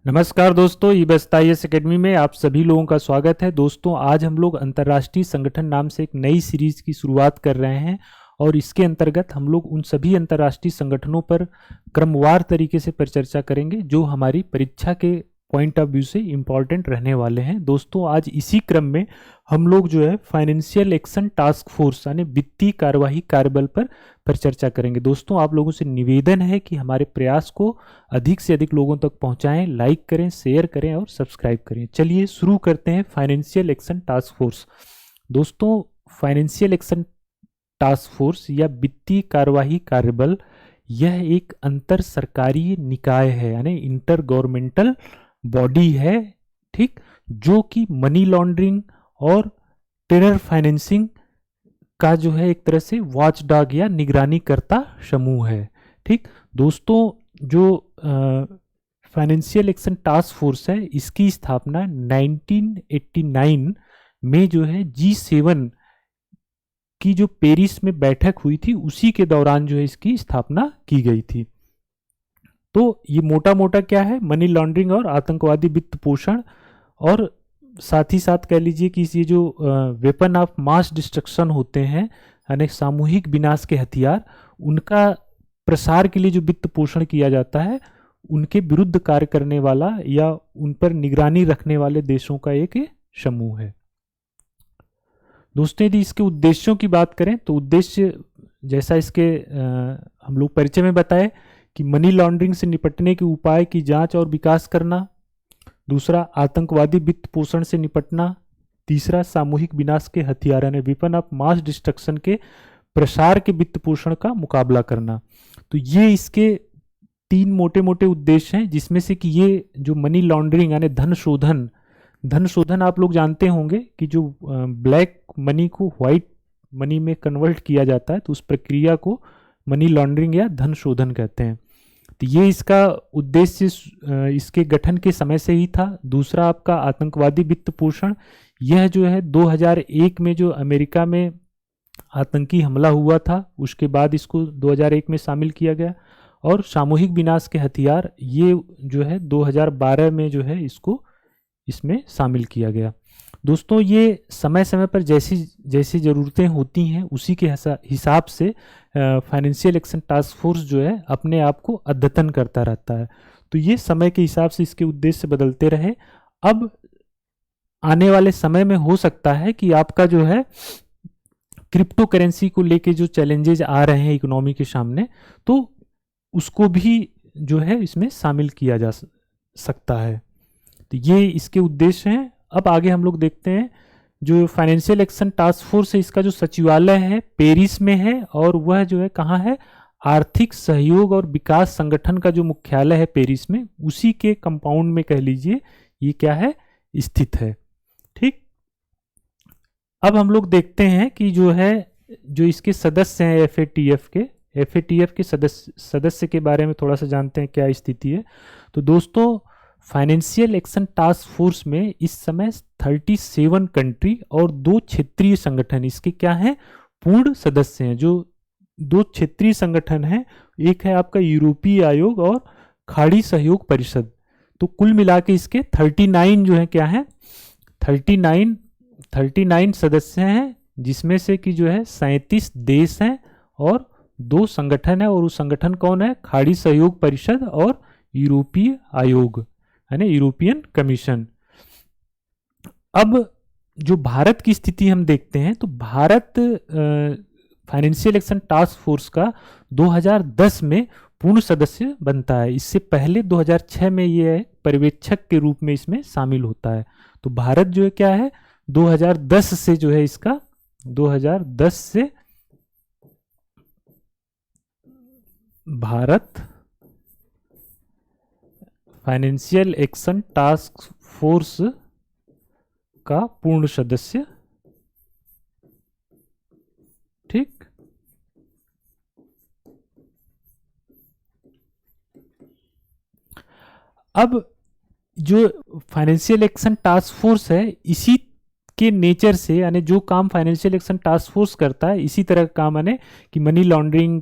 नमस्कार दोस्तों, ई बस्ता आईएएस एकेडमी में आप सभी लोगों का स्वागत है। दोस्तों, आज हम लोग अंतर्राष्ट्रीय संगठन नाम से एक नई सीरीज की शुरुआत कर रहे हैं और इसके अंतर्गत हम लोग उन सभी अंतर्राष्ट्रीय संगठनों पर क्रमवार तरीके से परिचर्चा करेंगे जो हमारी परीक्षा के पॉइंट ऑफ व्यू से इम्पॉर्टेंट रहने वाले हैं। दोस्तों, आज इसी क्रम में हम लोग जो है फाइनेंशियल एक्शन टास्क फोर्स यानी वित्तीय कार्यवाही कार्यबल पर चर्चा करेंगे। दोस्तों, आप लोगों से निवेदन है कि हमारे प्रयास को अधिक से अधिक लोगों तक पहुंचाएं, लाइक करें, शेयर करें और सब्सक्राइब करें। चलिए शुरू करते हैं फाइनेंशियल एक्शन टास्क फोर्स। दोस्तों, फाइनेंशियल एक्शन टास्क फोर्स या वित्तीय कार्यवाही कार्यबल यह एक अंतर सरकारी निकाय है यानी इंटर गवर्नमेंटल बॉडी है, ठीक, जो कि मनी लॉन्ड्रिंग और टेरर फाइनेंसिंग का जो है एक तरह से वॉचडॉग या निगरानी करता समूह है। ठीक दोस्तों, जो फाइनेंशियल एक्शन टास्क फोर्स है इसकी स्थापना 1989 में जो है G7 की जो पेरिस में बैठक हुई थी उसी के दौरान जो है इसकी स्थापना की गई थी। तो ये मोटा मोटा क्या है, मनी लॉन्ड्रिंग और आतंकवादी वित्त पोषण और साथ ही साथ कह लीजिए कि ये जो वेपन ऑफ मास डिस्ट्रक्शन होते हैं यानी सामूहिक विनाश के हथियार, उनका प्रसार के लिए जो वित्त पोषण किया जाता है उनके विरुद्ध कार्य करने वाला या उन पर निगरानी रखने वाले देशों का एक समूह है। दोस्तों, यदि इसके उद्देश्यों की बात करें तो उद्देश्य जैसा इसके हम लोग परिचय में बताए कि मनी लॉन्ड्रिंग से निपटने के उपाय की जांच और विकास करना, दूसरा आतंकवादी वित्त पोषण से निपटना, तीसरा सामूहिक विनाश के हथियार यानी वेपन ऑफ मास डिस्ट्रक्शन के प्रसार के वित्त पोषण का मुकाबला करना। तो ये इसके तीन मोटे मोटे उद्देश्य हैं, जिसमें से कि ये जो मनी लॉन्ड्रिंग यानी धन शोधन आप लोग जानते होंगे कि जो ब्लैक मनी को व्हाइट मनी में कन्वर्ट किया जाता है तो उस प्रक्रिया को मनी लॉन्ड्रिंग या धन शोधन कहते हैं। तो ये इसका उद्देश्य इसके गठन के समय से ही था। दूसरा आपका आतंकवादी वित्त पोषण, यह जो है 2001 में जो अमेरिका में आतंकी हमला हुआ था उसके बाद इसको 2001 में शामिल किया गया। और सामूहिक विनाश के हथियार, ये जो है 2012 में जो है इसको इसमें शामिल किया गया। दोस्तों, ये समय समय पर जैसी जैसी ज़रूरतें होती हैं उसी के हिसाब से फाइनेंशियल एक्शन टास्क फोर्स जो है अपने आप को अद्यतन करता रहता है। तो ये समय के हिसाब से इसके उद्देश्य बदलते रहे। अब आने वाले समय में हो सकता है कि आपका जो है क्रिप्टो करेंसी को लेके जो चैलेंजेज आ रहे हैं इकोनॉमी के सामने, तो उसको भी जो है इसमें शामिल किया जा सकता है। तो ये इसके उद्देश्य हैं। अब आगे हम लोग देखते हैं जो फाइनेंशियल एक्शन टास्क फोर्स है इसका जो सचिवालय है पेरिस में है और वह जो है कहाँ है, आर्थिक सहयोग और विकास संगठन का जो मुख्यालय है पेरिस में, उसी के कंपाउंड में कह लीजिए ये क्या है, स्थित है। ठीक, अब हम लोग देखते हैं कि जो है जो इसके सदस्य हैं एफएटीएफ के सदस्य के बारे में थोड़ा सा जानते हैं क्या स्थिति है। तो दोस्तों, फाइनेंशियल एक्शन टास्क फोर्स में इस समय 37 कंट्री और 2 क्षेत्रीय संगठन इसके क्या हैं, पूर्ण सदस्य हैं। जो 2 क्षेत्रीय संगठन हैं, एक है आपका यूरोपीय आयोग और खाड़ी सहयोग परिषद। तो कुल मिला के इसके 39 जो है क्या है, 39 सदस्य हैं, जिसमें से कि जो है 37 देश हैं और 2 संगठन है। और वो संगठन कौन है, खाड़ी सहयोग परिषद और यूरोपीय आयोग यानी यूरोपियन कमीशन। अब जो भारत की स्थिति हम देखते हैं तो Bharat financial action task force का 2010 में पूर्ण सदस्य बनता है। इससे पहले 2006 में ये पर्यवेक्षक के रूप में इसमें शामिल होता है। तो भारत जो है क्या है, 2010 से जो है इसका 2010 से Bharat financial action task force का पूर्ण सदस्य। ठीक, अब जो फाइनेंशियल एक्शन टास्क फोर्स है इसी के नेचर से यानी जो काम फाइनेंशियल एक्शन टास्क फोर्स करता है इसी तरह का काम यानी कि मनी लॉन्ड्रिंग,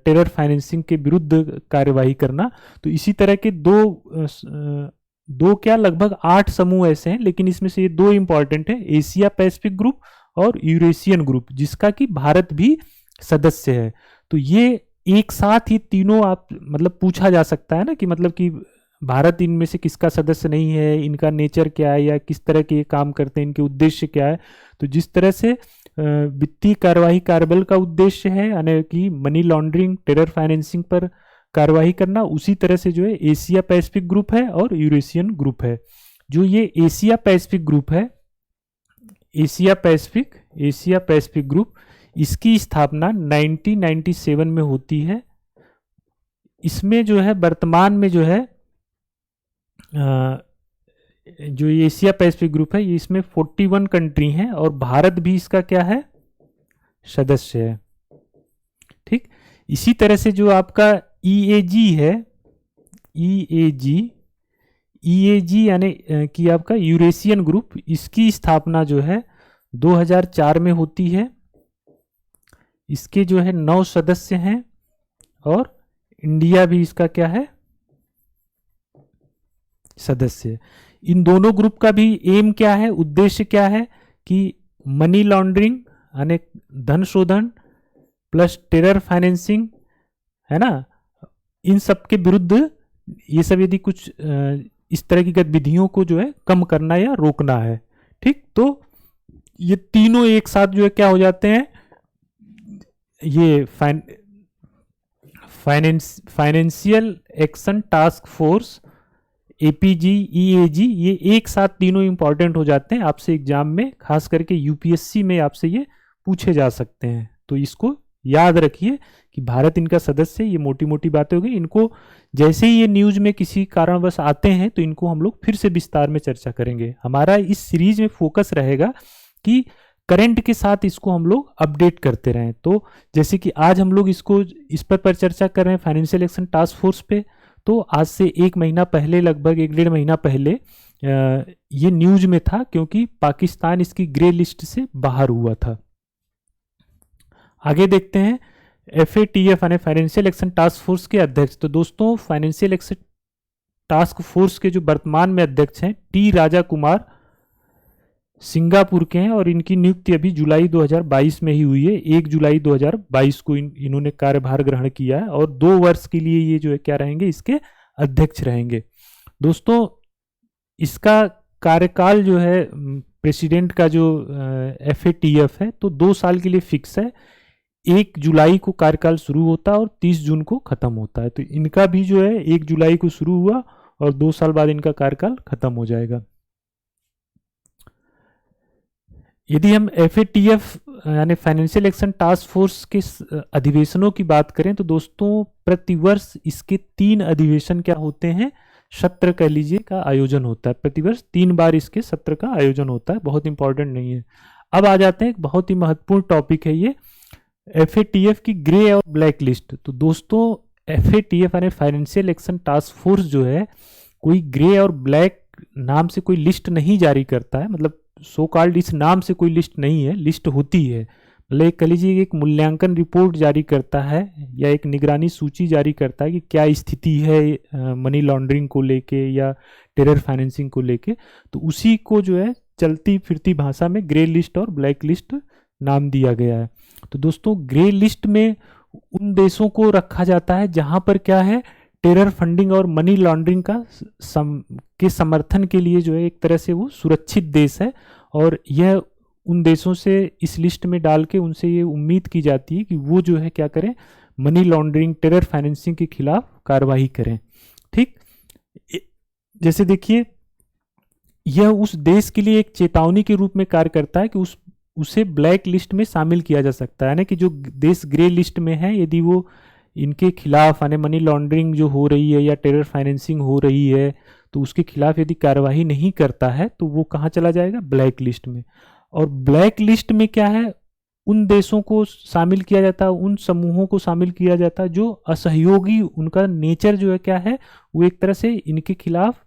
टेरर फाइनेंसिंग के विरुद्ध कार्यवाही करना। तो इसी तरह के 2 दो क्या लगभग 8 समूह ऐसे हैं, लेकिन इसमें से ये दो इंपॉर्टेंट है, एशिया पैसिफिक ग्रुप और यूरेशियन ग्रुप, जिसका कि भारत भी सदस्य है। तो ये एक साथ ही तीनों आप मतलब पूछा जा सकता है ना कि मतलब कि भारत इनमें से किसका सदस्य नहीं है, इनका नेचर क्या है, या किस तरह के ये काम करते हैं, इनके उद्देश्य क्या है। तो जिस तरह से वित्तीय कार्यवाही कार्यबल का उद्देश्य है यानी कि मनी लॉन्ड्रिंग, टेरर फाइनेंसिंग पर कार्यवाही करना, उसी तरह से जो है एशिया पैसिफिक ग्रुप है और यूरेशियन ग्रुप है। जो ये एशिया पैसिफिक ग्रुप है, एशिया पैसिफिक ग्रुप, इसकी स्थापना 1997 में होती है। इसमें जो है वर्तमान में जो है जो एशिया पैसिफिक ग्रुप है, इसमें 41 कंट्री हैं और भारत भी इसका क्या है, सदस्य है। ठीक, इसी तरह से जो आपका ईएजी है, ईएजी यानी कि आपका यूरेशियन ग्रुप, इसकी स्थापना जो है 2004 में होती है। इसके जो है 9 सदस्य हैं और इंडिया भी इसका क्या है, सदस्य। इन दोनों ग्रुप का भी एम क्या है, उद्देश्य क्या है कि मनी लॉन्ड्रिंग यानी धन शोधन प्लस टेरर फाइनेंसिंग है ना, इन सब के विरुद्ध ये सब यदि कुछ इस तरह की गतिविधियों को जो है कम करना या रोकना है। ठीक, तो ये तीनों एक साथ जो है क्या हो जाते हैं, ये financial action task force, APG, EAG, ये एक साथ तीनों इंपॉर्टेंट हो जाते हैं आपसे एग्जाम में, खास करके यूपीएससी में आपसे ये पूछे जा सकते हैं। तो इसको याद रखिए कि भारत इनका सदस्य है। ये मोटी मोटी बातें हो गई, इनको जैसे ही ये न्यूज में किसी कारणवश आते हैं तो इनको हम लोग फिर से विस्तार में चर्चा करेंगे। हमारा इस सीरीज में फोकस रहेगा कि करंट के साथ इसको हम लोग अपडेट करते रहें। तो जैसे कि आज हम लोग इसको इस पर चर्चा कर रहे हैं फाइनेंशियल एक्शन टास्क फोर्स पे, तो आज से 1 महीना पहले, लगभग 1-1.5 महीना पहले ये न्यूज में था, क्योंकि पाकिस्तान इसकी ग्रे लिस्ट से बाहर हुआ था। आगे देखते हैं FATF यानी फाइनेंशियल एक्शन टास्क फोर्स के अध्यक्ष। तो दोस्तों फाइनेंशियल एक्शन टास्क फोर्स के जो वर्तमान में अध्यक्ष हैं टी राजा कुमार, सिंगापुर के हैं और इनकी नियुक्ति अभी जुलाई 2022 में ही हुई है। 1 जुलाई 2022 को इन्होंने कार्यभार ग्रहण किया है और 2 वर्ष के लिए ये जो है क्या रहेंगे, इसके अध्यक्ष रहेंगे। दोस्तों इसका कार्यकाल जो है प्रेसिडेंट का जो FATF है, तो 2 साल के लिए फिक्स है। 1 जुलाई को कार्यकाल शुरू होता है और 30 जून को खत्म होता है। तो इनका भी जो है 1 जुलाई को शुरू हुआ और 2 साल बाद इनका कार्यकाल खत्म हो जाएगा। यदि हम FATF यानी फाइनेंशियल एक्शन टास्क फोर्स के अधिवेशनों की बात करें तो दोस्तों प्रतिवर्ष इसके 3 अधिवेशन क्या होते हैं, सत्र कह लीजिए, का आयोजन होता है। प्रतिवर्ष 3 बार इसके सत्र का आयोजन होता है, बहुत इंपॉर्टेंट नहीं है। अब आ जाते हैं, एक बहुत ही महत्वपूर्ण टॉपिक है ये, FATF की ग्रे और ब्लैक लिस्ट। तो दोस्तों FATF यानी फाइनेंशियल एक्शन टास्क फोर्स जो है कोई ग्रे और ब्लैक नाम से कोई लिस्ट नहीं जारी करता है, मतलब सो कॉल्ड इस नाम से कोई लिस्ट नहीं है, लिस्ट होती है। मतलब एक कह लीजिए एक मूल्यांकन रिपोर्ट जारी करता है या एक निगरानी सूची जारी करता है कि क्या स्थिति है मनी लॉन्ड्रिंग को लेके या टेरर फाइनेंसिंग को लेके। तो उसी को जो है चलती फिरती भाषा में ग्रे लिस्ट और ब्लैक लिस्ट नाम दिया गया है। तो दोस्तों ग्रे लिस्ट में उन देशों को रखा जाता है जहां पर क्या है, टेरर फंडिंग और मनी लॉन्ड्रिंग का के समर्थन के लिए जो है एक तरह से वो सुरक्षित देश है, और यह उन देशों से इस लिस्ट में डाल के उनसे ये उम्मीद की जाती है कि वो जो है क्या करें, मनी लॉन्ड्रिंग, टेरर फाइनेंसिंग के खिलाफ कार्रवाई करें। ठीक, जैसे देखिए यह उस देश के लिए एक चेतावनी के रूप में कार्य करता है कि उसे ब्लैक लिस्ट में शामिल किया जा सकता है, यानी कि जो देश ग्रे लिस्ट में है यदि वो इनके खिलाफ यानी मनी लॉन्ड्रिंग जो हो रही है या टेरर फाइनेंसिंग हो रही है तो उसके खिलाफ यदि कार्रवाई नहीं करता है तो वो कहाँ चला जाएगा, ब्लैक लिस्ट में। और ब्लैक लिस्ट में क्या है, उन देशों को शामिल किया जाता है, उन समूहों को शामिल किया जाता है जो असहयोगी, उनका नेचर जो है क्या है, वो एक तरह से इनके खिलाफ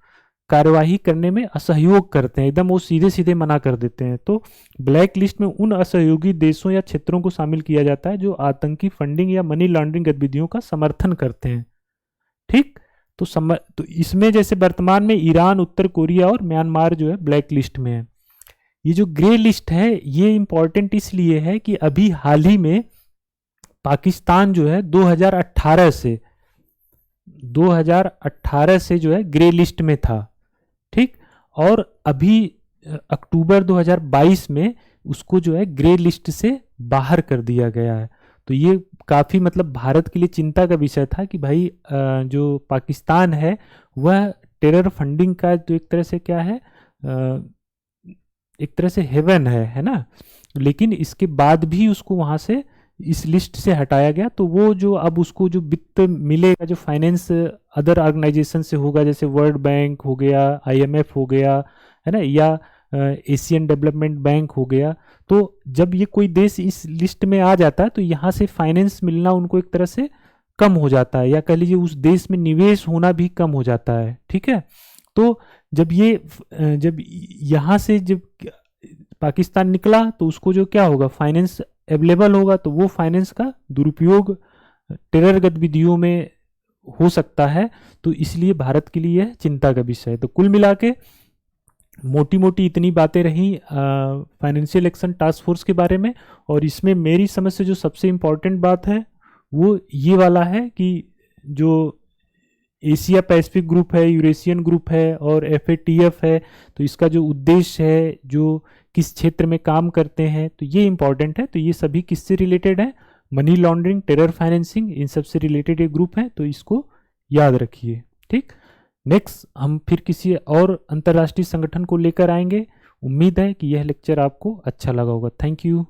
कार्यवाही करने में असहयोग करते हैं, एकदम वो सीधे सीधे मना कर देते हैं। तो ब्लैक लिस्ट में उन असहयोगी देशों या क्षेत्रों को शामिल किया जाता है जो आतंकी फंडिंग या मनी लॉन्ड्रिंग गतिविधियों का समर्थन करते हैं। ठीक, तो इसमें जैसे वर्तमान में ईरान, उत्तर कोरिया और म्यांमार जो है ब्लैक लिस्ट में है। ये जो ग्रे लिस्ट है ये इंपॉर्टेंट इसलिए है कि अभी हाल ही में पाकिस्तान जो है 2018 से जो है ग्रे लिस्ट में था, ठीक। और अभी अक्टूबर 2022 में उसको जो है ग्रे लिस्ट से बाहर कर दिया गया है। तो ये काफ़ी मतलब भारत के लिए चिंता का विषय था कि भाई जो पाकिस्तान है वह टेरर फंडिंग का जो एक तरह से क्या है, एक तरह से हेवन है ना। लेकिन इसके बाद भी उसको वहाँ से इस लिस्ट से हटाया गया। तो वो जो अब उसको जो वित्त मिलेगा, जो फाइनेंस अदर ऑर्गेनाइजेशन से होगा, जैसे वर्ल्ड बैंक हो गया, IMF हो गया, है ना, या एशियन डेवलपमेंट बैंक हो गया, तो जब ये कोई देश इस लिस्ट में आ जाता है तो यहाँ से फाइनेंस मिलना उनको एक तरह से कम हो जाता है, या कह लीजिए उस देश में निवेश होना भी कम हो जाता है, ठीक है। तो जब यहाँ से जब पाकिस्तान निकला तो उसको जो क्या होगा, फाइनेंस अवेलेबल होगा, तो वो फाइनेंस का दुरुपयोग टेरर गतिविधियों में हो सकता है। तो इसलिए भारत के लिए यह चिंता का विषय है। तो कुल मिला के मोटी मोटी इतनी बातें रही फाइनेंशियल एक्शन टास्क फोर्स के बारे में। और इसमें मेरी समझ से जो सबसे इम्पोर्टेंट बात है वो ये वाला है कि जो एशिया पैसिफिक ग्रुप है, यूरेशियन ग्रुप है और FATF है, तो इसका जो उद्देश्य है, जो किस क्षेत्र में काम करते हैं, तो ये इंपॉर्टेंट है। तो ये सभी किससे रिलेटेड है, मनी लॉन्ड्रिंग, टेरर फाइनेंसिंग, इन सब से रिलेटेड ये ग्रुप है, तो इसको याद रखिए, ठीक। नेक्स्ट हम फिर किसी और अंतर्राष्ट्रीय संगठन को लेकर आएंगे। उम्मीद है कि यह लेक्चर आपको अच्छा लगा होगा। Thank you.